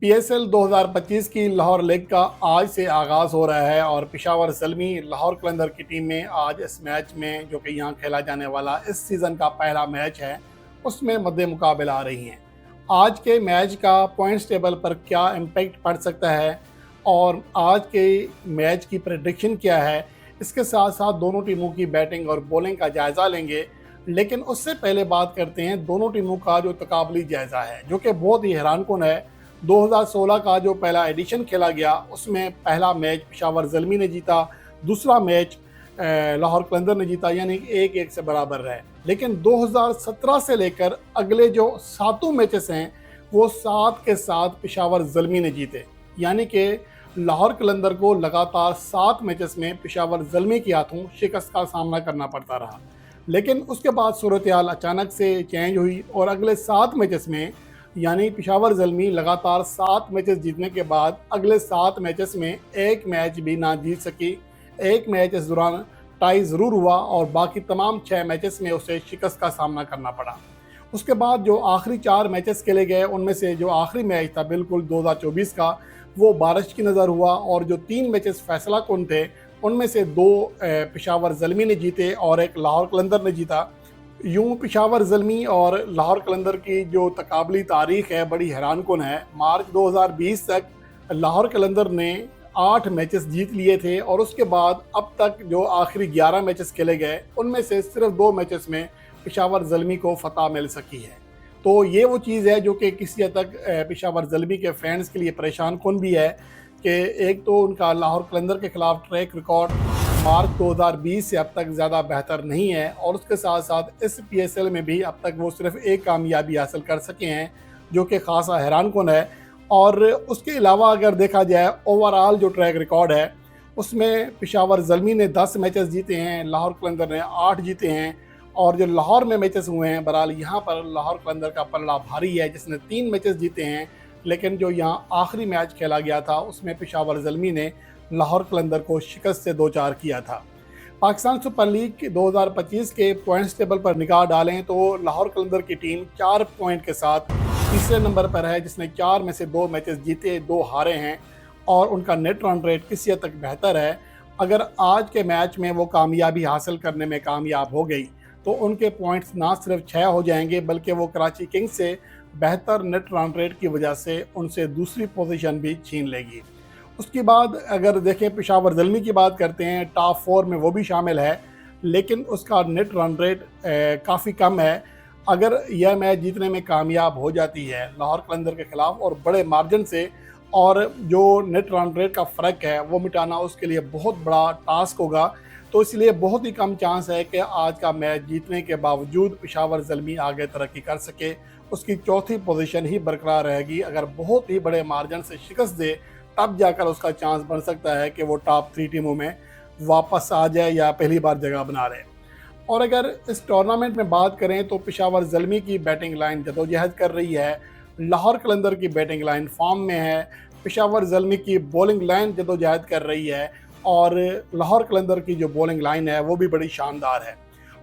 PSL 2025 की Lahore league का आज से आगाज़ हो रहा है और पेशावर ज़ल्मी लाहौर कलंदर की टीम में आज इस मैच में जो कि यहाँ खेला जाने वाला इस सीज़न का पहला मैच है उसमें मद्दे मुकाबला आ रही हैं। आज के मैच का पॉइंट्स टेबल पर क्या इम्पैक्ट पड़ सकता है और आज के मैच की प्रेडिक्शन क्या है, इसके साथ साथ दोनों टीमों की बैटिंग और बॉलिंग का जायज़ा लेंगे। लेकिन उससे पहले बात करते हैं दोनों टीमों का जो तकाबली जायज़ा है जो कि बहुत ही हैरानकुन है। 2016 का जो पहला एडिशन खेला गया उसमें पहला मैच पेशावर ज़ल्मी ने जीता, दूसरा मैच लाहौर कलंदर ने जीता, यानी 1-1 से बराबर रहे। लेकिन 2017 से लेकर अगले जो सातों मैचेस हैं वो 7 के 7 पेशावर ज़ल्मी ने जीते, यानी कि लाहौर कलंदर को लगातार 7 मैचेस में पेशावर ज़ल्मी के हाथों शिकस्त का सामना करना पड़ता रहा। लेकिन उसके बाद सूरत हाल अचानक से चेंज हुई और अगले 7 मैचेस में, यानी पेशावर ज़ल्मी लगातार 7 मैचेस जीतने के बाद अगले 7 मैचेस में एक मैच भी ना जीत सकी। एक मैच इस दौरान टाई ज़रूर हुआ और बाकी तमाम 6 मैचेस में उसे शिकस्त का सामना करना पड़ा। उसके बाद जो आखिरी 4 मैचेस खेले गए उनमें से जो आखिरी मैच था बिल्कुल 2024 का, वो बारिश की नज़र हुआ और जो 3 मैचेस फैसला कुन थे उनमें से 2 पेशावर ज़ल्मी ने जीते और एक लाहौर कलंदर ने जीता। यूं पेशावर ज़ल्मी और लाहौर कलंदर की जो तकाबली तारीख है बड़ी हैरानकुन है। मार्च 2020 तक लाहौर कलंदर ने 8 मैचेस जीत लिए थे और उसके बाद अब तक जो आखिरी 11 मैचेस खेले गए उनमें से सिर्फ 2 मैचेस में पेशावर ज़ल्मी को फतह मिल सकी है। तो ये वो चीज़ है जो कि किसी हद तक पेशावर ज़ल्मी के फैंस के लिए परेशान कुन भी है कि एक तो उनका लाहौर कलंदर के ख़िलाफ़ ट्रैक रिकॉर्ड मार्च 2020 से अब तक ज़्यादा बेहतर नहीं है और उसके साथ साथ इस पीएसएल में भी अब तक वो सिर्फ एक कामयाबी हासिल कर सके हैं जो कि ख़ासा हैरानकुन है। और उसके अलावा अगर देखा जाए ओवरऑल जो ट्रैक रिकॉर्ड है उसमें पेशावर ज़ल्मी ने 10 मैचेस जीते हैं, लाहौर कलंदर ने 8 जीते हैं और जो लाहौर में मैचेस हुए हैं बहरहाल यहाँ पर लाहौर कलंदर का पलड़ा भारी है जिसने 3 मैचेस जीते हैं। लेकिन जो यहाँ आखिरी मैच खेला गया था उसमें पेशावर ज़ल्मी ने लाहौर कलंदर को शिकस्त से 2-4 किया था। पाकिस्तान सुपर लीग 2025 के पॉइंट्स टेबल पर निगाह डालें तो लाहौर कलंदर की टीम 4 पॉइंट के साथ तीसरे नंबर पर है, जिसने 4 में से 2 मैचेस जीते, 2 हारे हैं और उनका नेट रन रेट किसी हद तक बेहतर है। अगर आज के मैच में वो कामयाबी हासिल करने में कामयाब हो गई तो उनके पॉइंट्स ना सिर्फ 6 हो जाएंगे बल्कि वो कराची किंग्स से बेहतर नेट रन रेट की वजह से उनसे दूसरी पोजीशन भी छीन लेगी। उसके बाद अगर देखें पेशावर ज़ल्मी की बात करते हैं, टॉप 4 में वो भी शामिल है लेकिन उसका नेट रन रेट काफ़ी कम है। अगर यह मैच जीतने में कामयाब हो जाती है लाहौर कलंदर के ख़िलाफ़ और बड़े मार्जिन से, और जो नेट रन रेट का फ़र्क है वो मिटाना उसके लिए बहुत बड़ा टास्क होगा, तो इसलिए बहुत ही कम चांस है कि आज का मैच जीतने के बावजूद पेशावर ज़ल्मी आगे तरक्की कर सके। उसकी चौथी पोजीशन ही बरकरार रहेगी। अगर बहुत ही बड़े मार्जिन से शिकस्त दे तब जाकर उसका चांस बन सकता है कि वो टॉप 3 टीमों में वापस आ जाए या पहली बार जगह बना रहे। और अगर इस टूर्नामेंट में बात करें तो पेशावर ज़ल्मी की बैटिंग लाइन जदोजहद कर रही है, लाहौर कलंदर की बैटिंग लाइन फॉर्म में है, पेशावर ज़ल्मी की बॉलिंग लाइन जदोजहद कर रही है और लाहौर कलंदर की जो बॉलिंग लाइन है वो भी बड़ी शानदार है।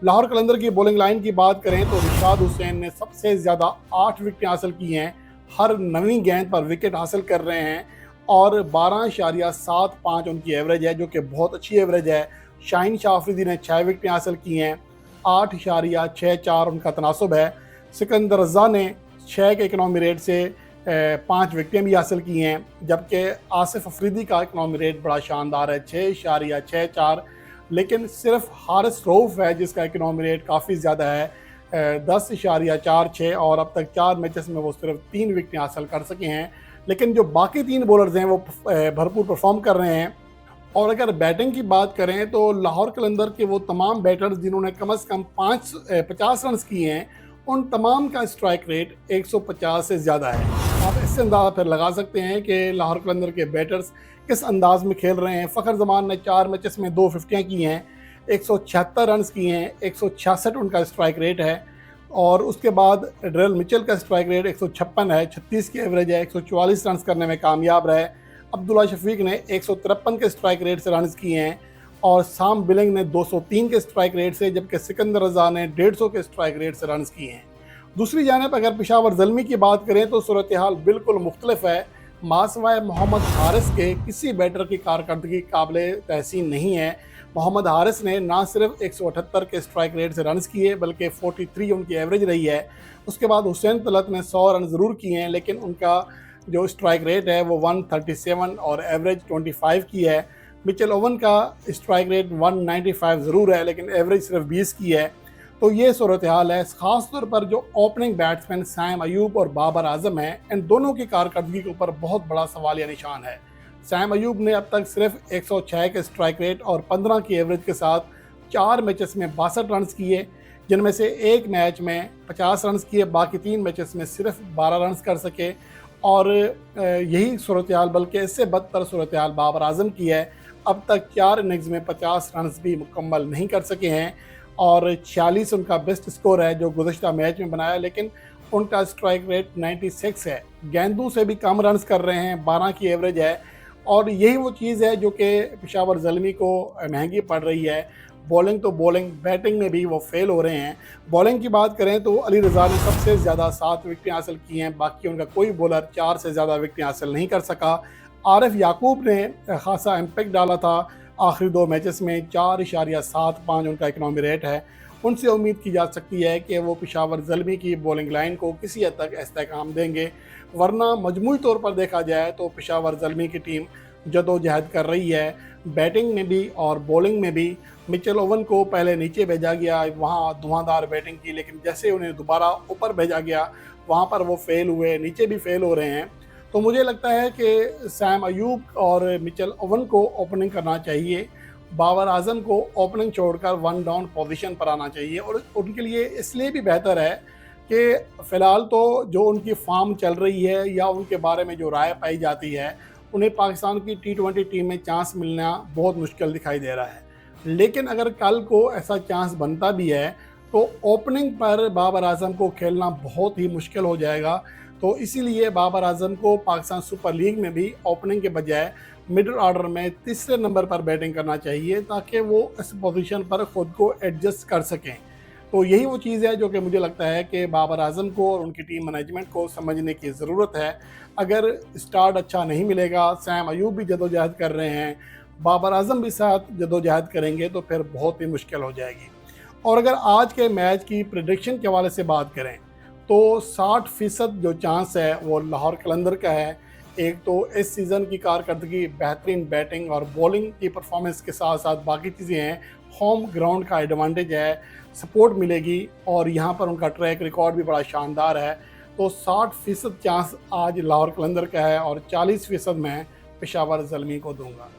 लाहौर कलंदर की बॉलिंग लाइन की बात करें तो रिशाद हुसैन ने सबसे ज़्यादा 8 विकेटें हासिल की हैं, हर नवीं गेंद पर विकेट हासिल कर रहे हैं और 12.75 उनकी एवरेज है जो कि बहुत अच्छी एवरेज है। शाहीन शाह अफरीदी ने 6 विकेटें हासिल की हैं, 8.64 उनका तनासब है। सिकंदर रज़ा ने 6 के इकनॉमी रेट से 5 विकेटें भी हासिल की हैं, जबकि आसिफ अफरीदी का इकनॉमी रेट बड़ा शानदार है 6.64। लेकिन सिर्फ हारिस रऊफ़ है जिसका इकनॉमी रेट काफ़ी ज़्यादा है 10.46 और अब तक 4 मैचेस में वो सिर्फ 3 विकेटें हासिल कर सके हैं। लेकिन जो बाकी 3 बॉलर्स हैं वो भरपूर परफॉर्म कर रहे हैं। और अगर बैटिंग की बात करें तो लाहौर कलंदर के वो तमाम बैटर्स जिन्होंने कम से कम 50 रन किए हैं उन तमाम का स्ट्राइक रेट 150 से ज़्यादा है। आप इससे अंदाज़ा फिर लगा सकते हैं कि लाहौर कलंदर के बैटर्स किस अंदाज में खेल रहे हैं। फ़खर जमान ने 4 मैचेस में 2 फिफ्टियाँ की हैं, 176 रन किए हैं, 166 उनका स्ट्राइक रेट है। और उसके बाद ड्रेल मिचेल का स्ट्राइक रेट 156 है, 36 की एवरेज है, 144 रन करने में कामयाब रहे। अब्दुल्ला शफीक ने 153 के स्ट्राइक रेट से रन किए हैं और साम बिलिंग ने 203 के स्ट्राइक रेट से, जबकि सिकंदर रज़ा ने 150 के स्ट्राइक रेट से रन किए हैं। दूसरी जानिब अगर पेशावर ज़ल्मी की बात करें तो सूरत हाल बिल्कुल मुख्तलिफ है। मासवाए मोहम्मद हारिस के किसी बैटर की कारकर्दगी काबिले तहसीन नहीं है। मोहम्मद हारिस ने ना सिर्फ 178 के स्ट्राइक रेट से रन्स किए बल्कि 43 उनकी एवरेज रही है। उसके बाद हुसैन तलत ने 100 रन ज़रूर किए हैं, लेकिन उनका जो स्ट्राइक रेट है वो 137 और एवरेज 25 की है। मिचेल ओवन का स्ट्राइक रेट 195 ज़रूर है, लेकिन एवरेज सिर्फ 20 की है। तो ये सूरत हाल है। ख़ास तौर पर जो ओपनिंग बैट्समैन सैम अयूब और बाबर आजम हैं, इन दोनों की कारकर्दगी के ऊपर बहुत बड़ा सवालिया निशान है। सैम अयूब ने अब तक सिर्फ 106 के स्ट्राइक रेट और 15 की एवरेज के साथ 4 मैचेस में 62 रन किए, जिनमें से एक मैच में 50 रन किए, बाकी 3 मैचेस में सिर्फ 12 रन कर सके। और यही सूरत हाल, बल्कि इससे बदतर सूरत हाल बाबर आजम की है। अब तक 4 इनिंग्स में 50 रन भी मुकम्मल नहीं कर सके हैं और 46 उनका बेस्ट स्कोर है जो गुज़श्ता मैच में बनाया, लेकिन उनका स्ट्राइक रेट 96 है। गेंदों से भी कम रन्स कर रहे हैं, 12 की एवरेज है। और यही वो चीज़ है जो कि पेशावर ज़ल्मी को महंगी पड़ रही है। बॉलिंग तो बॉलिंग, बैटिंग में भी वो फेल हो रहे हैं। बॉलिंग की बात करें तो अली रज़ा ने सबसे ज़्यादा 7 विकेटें हासिल की हैं, बाकी उनका कोई बॉलर 4 से ज़्यादा विकेटें हासिल नहीं कर सका। आरिफ याकूब ने खासा इम्पैक्ट डाला था आखिरी 2 मैचेस में, 4.75 उनका इकनॉमी रेट है। उनसे उम्मीद की जा सकती है कि वो पेशावर ज़ल्मी की बॉलिंग लाइन को किसी हद तक इस्तेहकाम देंगे, वरना मजमूई तौर पर देखा जाए तो पेशावर ज़ल्मी की टीम जदोजहद कर रही है, बैटिंग में भी और बॉलिंग में भी। मिचेल ओवन को पहले नीचे भेजा गया, वहाँ धुआंधार बैटिंग की, लेकिन जैसे उन्हें दोबारा ऊपर भेजा गया वहाँ पर वो फेल हुए, नीचे भी फेल हो रहे हैं। तो मुझे लगता है कि सैम अयूब और मिचेल ओवन को ओपनिंग करना चाहिए, बाबर आजम को ओपनिंग छोड़कर 1 डाउन पोजीशन पर आना चाहिए। और उनके लिए इसलिए भी बेहतर है कि फ़िलहाल तो जो उनकी फॉर्म चल रही है या उनके बारे में जो राय पाई जाती है, उन्हें पाकिस्तान की T20 टीम में चांस मिलना बहुत मुश्किल दिखाई दे रहा है। लेकिन अगर कल को ऐसा चांस बनता भी है तो ओपनिंग पर बाबर आजम को खेलना बहुत ही मुश्किल हो जाएगा। तो इसीलिए बाबर आजम को पाकिस्तान सुपर लीग में भी ओपनिंग के बजाय मिडिल ऑर्डर में तीसरे नंबर पर बैटिंग करना चाहिए, ताकि वो इस पोजीशन पर ख़ुद को एडजस्ट कर सकें। तो यही वो चीज़ है जो कि मुझे लगता है कि बाबर आजम को और उनकी टीम मैनेजमेंट को समझने की ज़रूरत है। अगर स्टार्ट अच्छा नहीं मिलेगा, सैम अयूब भी जदोजहद कर रहे हैं, बाबर आजम भी साथ जदोजहद करेंगे, तो फिर बहुत ही मुश्किल हो जाएगी। और अगर आज के मैच की प्रेडिक्शन के हवाले से बात करें तो 60% जो चांस है वो लाहौर कलंदर का है। एक तो इस सीज़न की कारकर्दगी, बेहतरीन बैटिंग और बॉलिंग की परफॉर्मेंस के साथ साथ बाकी चीज़ें हैं, होम ग्राउंड का एडवांटेज है, सपोर्ट मिलेगी और यहाँ पर उनका ट्रैक रिकॉर्ड भी बड़ा शानदार है। तो 60% चांस आज लाहौर कलंदर का है और 40% मैं पेशावर ज़ल्मी को दूंगा।